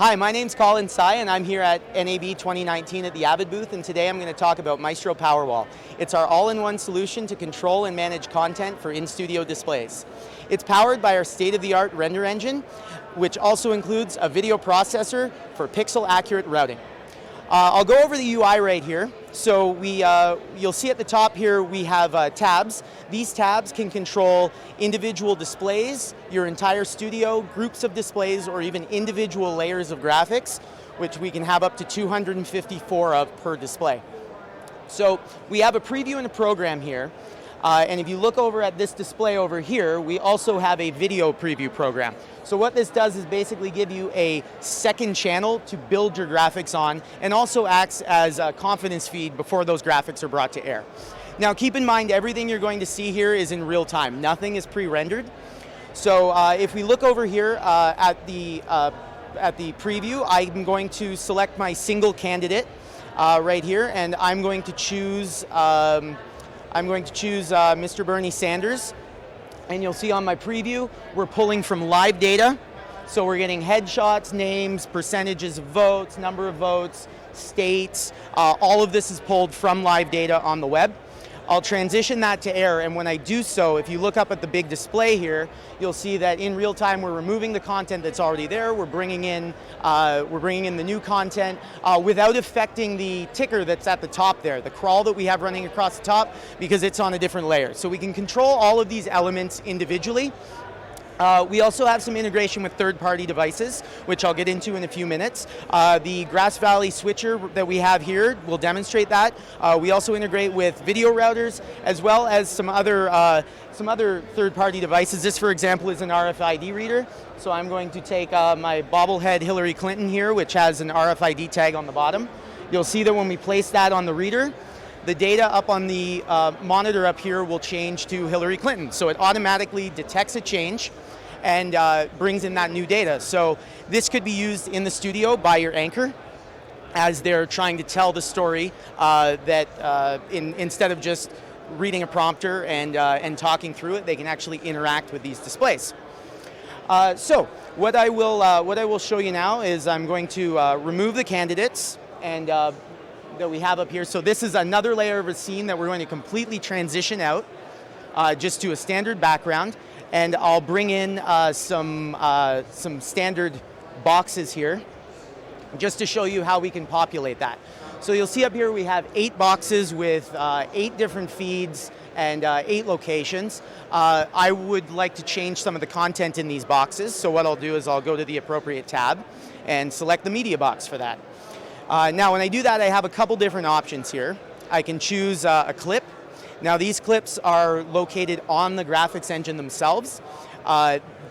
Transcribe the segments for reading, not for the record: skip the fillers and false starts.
Hi, my name's Colin Tsai, and I'm here at NAB 2019 at the Avid booth, and today I'm going to talk about Maestro PowerWall. It's our all-in-one solution to control and manage content for in-studio displays. It's powered by our state-of-the-art render engine, which also includes a video processor for pixel-accurate routing. I'll go over the UI right here. So you'll see at the top here we have tabs. These tabs can control individual displays, your entire studio, groups of displays, or even individual layers of graphics, which we can have up to 254 of per display. So we have a preview and a program here. And if you look over at this display over here, we also have a video preview program. So what this does is basically give you a second channel to build your graphics on, and also acts as a confidence feed before those graphics are brought to air. Now keep in mind, everything you're going to see here is in real time. Nothing is pre-rendered. So if we look over here at the preview, I'm going to select my single candidate right here, and I'm going to choose Mr. Bernie Sanders, and you'll see on my preview, we're pulling from live data. So we're getting headshots, names, percentages of votes, number of votes, states. All of this is pulled from live data on the web. I'll transition that to air, and when I do so, if you look up at the big display here, you'll see that in real time we're removing the content that's already there. We're bringing in the new content without affecting the ticker that's at the top there, the crawl that we have running across the top, because it's on a different layer. So we can control all of these elements individually. We also have some integration with third-party devices, which I'll get into in a few minutes. The Grass Valley switcher that we have here will demonstrate that. We also integrate with video routers, as well as some other third-party devices. This, for example, is an Rfid reader. So I'm going to take my bobblehead Hillary Clinton here, which has an RFID tag on the bottom. You'll see that when we place that on the reader, the data up on the monitor up here will change to Hillary Clinton. So it automatically detects a change and brings in that new data. So this could be used in the studio by your anchor as they're trying to tell the story instead of just reading a prompter and talking through it, they can actually interact with these displays. So what I will show you now is I'm going to remove the candidates and that we have up here. So this is another layer of a scene that we're going to completely transition out just to a standard background, and I'll bring in some standard boxes here just to show you how we can populate that. So you'll see up here we have 8 boxes with 8 different feeds and 8 locations. I would like to change some of the content in these boxes, so what I'll do is I'll go to the appropriate tab and select the media box for that. Now when I do that, I have a couple different options here. I can choose a clip. Now these clips are located on the graphics engine themselves.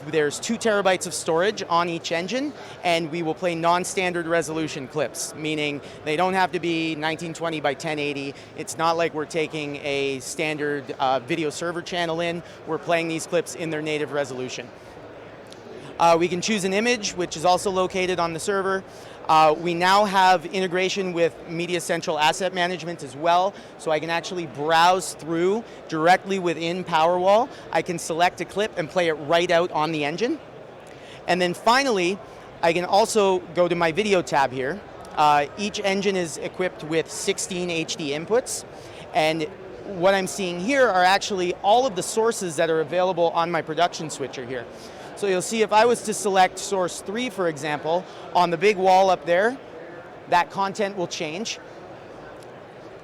There's 2 terabytes of storage on each engine, and we will play non-standard resolution clips, meaning they don't have to be 1920 by 1080. It's not like we're taking a standard video server channel in. We're playing these clips in their native resolution. We can choose an image, which is also located on the server. We now have integration with Media Central Asset Management as well, so I can actually browse through directly within PowerWall. I can select a clip and play it right out on the engine. And then finally, I can also go to my video tab here. Each engine is equipped with 16 HD inputs, and what I'm seeing here are actually all of the sources that are available on my production switcher here. So you'll see if I was to select source 3, for example, on the big wall up there, that content will change.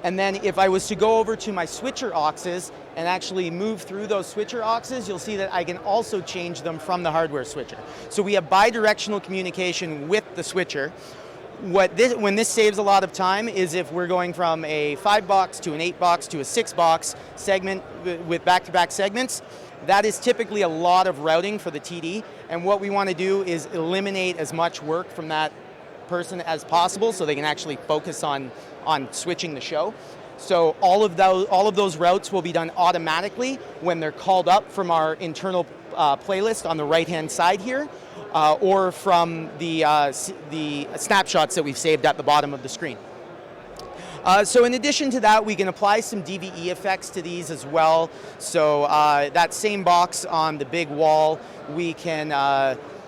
And then if I was to go over to my switcher auxes and actually move through those switcher auxes, you'll see that I can also change them from the hardware switcher. So we have bidirectional communication with the switcher. When this saves a lot of time is if we're going from a 5-box to an 8-box to a 6-box segment with back-to-back segments. That is typically a lot of routing for the TD, and what we want to do is eliminate as much work from that person as possible so they can actually focus on switching the show. So all of those routes will be done automatically when they're called up from our internal playlist on the right-hand side here, or from the snapshots that we've saved at the bottom of the screen. So in addition to that, we can apply some Dbe effects to these as well. So that same box on the big wall, we can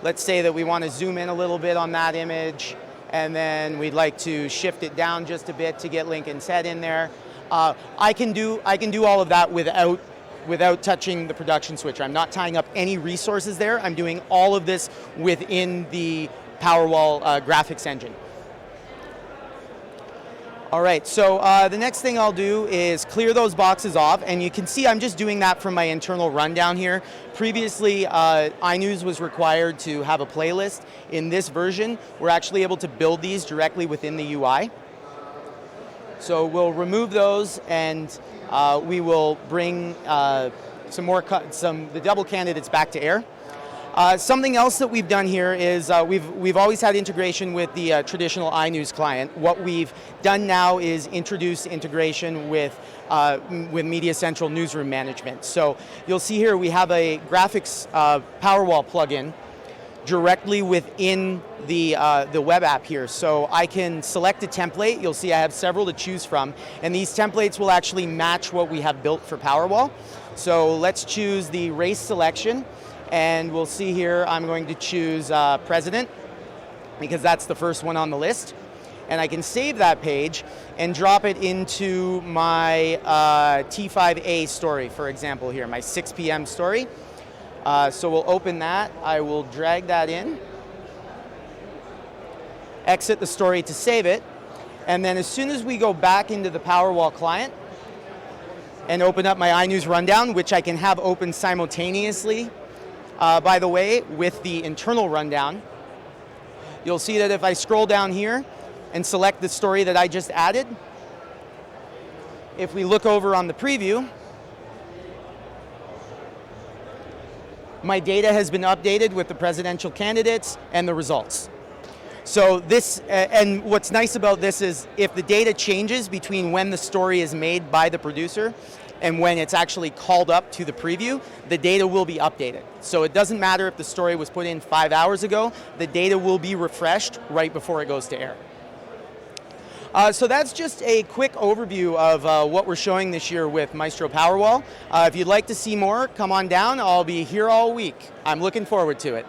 let's say that we want to zoom in a little bit on that image, and then we'd like to shift it down just a bit to get Lincoln's head in there. I can do all of that without touching the production switcher. I'm not tying up any resources there. I'm doing all of this within the PowerWall graphics engine. All right, so the next thing I'll do is clear those boxes off, and you can see I'm just doing that from my internal rundown here. Previously, iNews was required to have a playlist. In this version, we're actually able to build these directly within the UI. So we'll remove those, and we will bring the double candidates back to air. Something else that we've done here is we've always had integration with the traditional iNews client. What we've done now is introduce integration with Media Central Newsroom Management. So you'll see here we have a graphics PowerWall plugin directly within the web app here. So I can select a template. You'll see I have several to choose from, and these templates will actually match what we have built for PowerWall. So let's choose the race selection. And we'll see here, I'm going to choose President, because that's the first one on the list. And I can save that page and drop it into my T5A story, for example here, my 6 p.m. story. So we'll open that. I will drag that in, exit the story to save it. And then as soon as we go back into the PowerWall client and open up my iNews rundown, which I can have open simultaneously, by the way, with the internal rundown, you'll see that if I scroll down here and select the story that I just added, if we look over on the preview, my data has been updated with the presidential candidates and the results. So this, and what's nice about this is if the data changes between when the story is made by the producer and when it's actually called up to the preview, the data will be updated. So it doesn't matter if the story was put in 5 hours ago, the data will be refreshed right before it goes to air. So that's just a quick overview of what we're showing this year with Maestro PowerWall. If you'd like to see more, come on down. I'll be here all week. I'm looking forward to it.